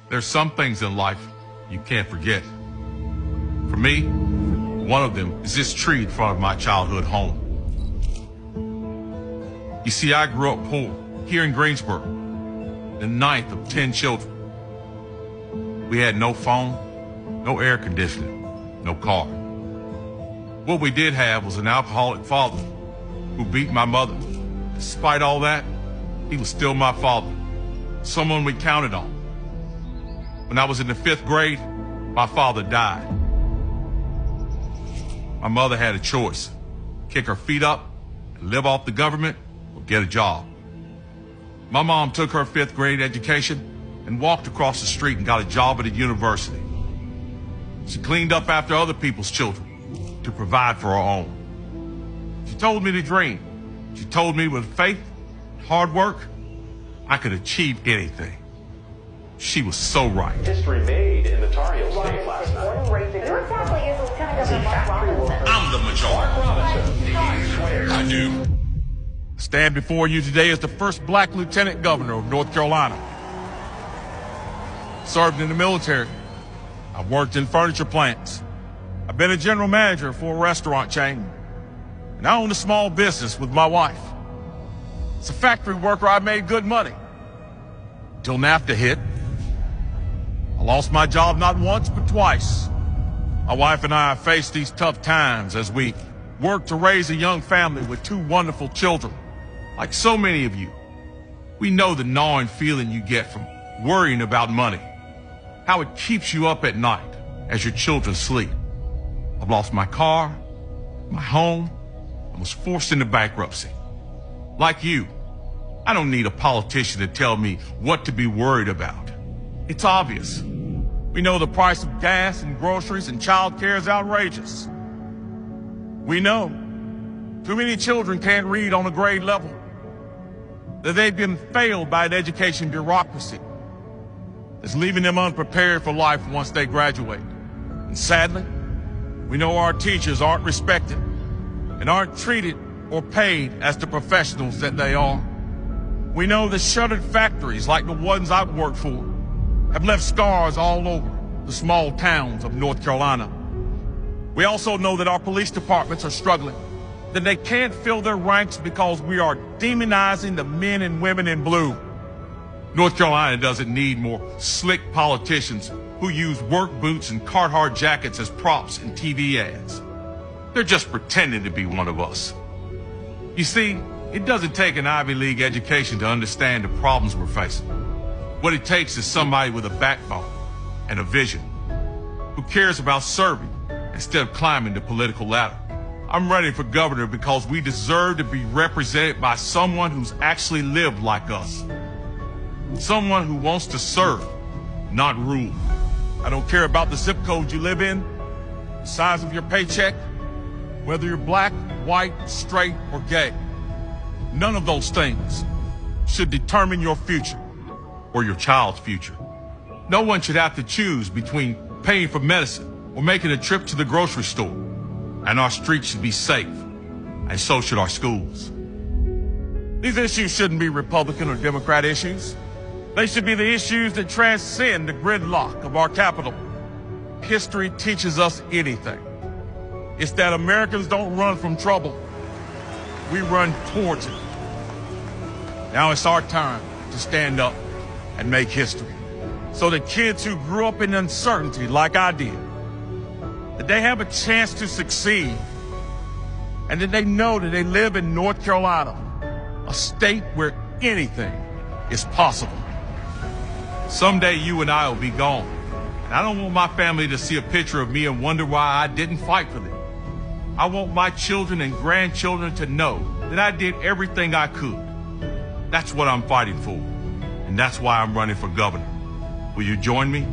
There's some things in life you can't forget. For me, one of them is this tree in front of my childhood home. You see, I grew up poor here in Greensboro, the ninth of 10 children. We had no phone, no air conditioning, no car. What we did have was an alcoholic father who beat my mother. Despite all that, he was still my father, someone we counted on. When I was in the 5th grade, my father died. My mother had a choice: kick her feet up and live off the government or get a job. My mom took her 5th grade education and walked across the street and got a job at a university. She cleaned up after other people's children to provide for her own. She told me to dream. She told me with faith and hard work, I could achieve anything. She was so right. History made in the Tar Heel State last night. Who exactly is Lieutenant Governor Mark Robinson? I'm the majority. I do. I stand before you today as the first black lieutenant governor of North Carolina. Served in the military. I've worked in furniture plants. I've been a general manager for a restaurant chain. And I own a small business with my wife. As a factory worker, I made good money. Till NAFTA hit. I lost my job not once, but twice. My wife and I have faced these tough times as we work to raise a young family with 2 wonderful children. Like so many of you, we know the gnawing feeling you get from worrying about money, how it keeps you up at night as your children sleep. I've lost my car, my home, and was forced into bankruptcy. Like you, I don't need a politician to tell me what to be worried about. It's obvious. We know the price of gas and groceries and childcare is outrageous. We know too many children can't read on a grade level, that they've been failed by an education bureaucracy that's leaving them unprepared for life once they graduate. And sadly, we know our teachers aren't respected and aren't treated or paid as the professionals that they are. We know that shuttered factories like the ones I've worked for have left scars all over the small towns of North Carolina. We also know that our police departments are struggling, that they can't fill their ranks because we are demonizing the men and women in blue. North Carolina doesn't need more slick politicians who use work boots and Carhartt jackets as props in TV ads. They're just pretending to be one of us. You see, it doesn't take an Ivy League education to understand the problems we're facing. What it takes is somebody with a backbone and a vision, who cares about serving instead of climbing the political ladder. I'm running for governor because we deserve to be represented by someone who's actually lived like us. Someone who wants to serve, not rule. I don't care about the zip code you live in, the size of your paycheck, whether you're black, white, straight, or gay. None of those things should determine your future or your child's future. No one should have to choose between paying for medicine or making a trip to the grocery store. And our streets should be safe, and so should our schools. These issues shouldn't be Republican or Democrat issues. They should be the issues that transcend the gridlock of our capital. History teaches us anything. It's that Americans don't run from trouble. We run towards it. Now it's our time to stand up and make history, so that kids who grew up in uncertainty like I did, that they have a chance to succeed, and that they know that they live in North Carolina, a state where anything is possible. Someday you and I will be gone, and I don't want my family to see a picture of me and wonder why I didn't fight for them. I want my children and grandchildren to know that I did everything I could. That's what I'm fighting for, and that's why I'm running for governor. Will you join me?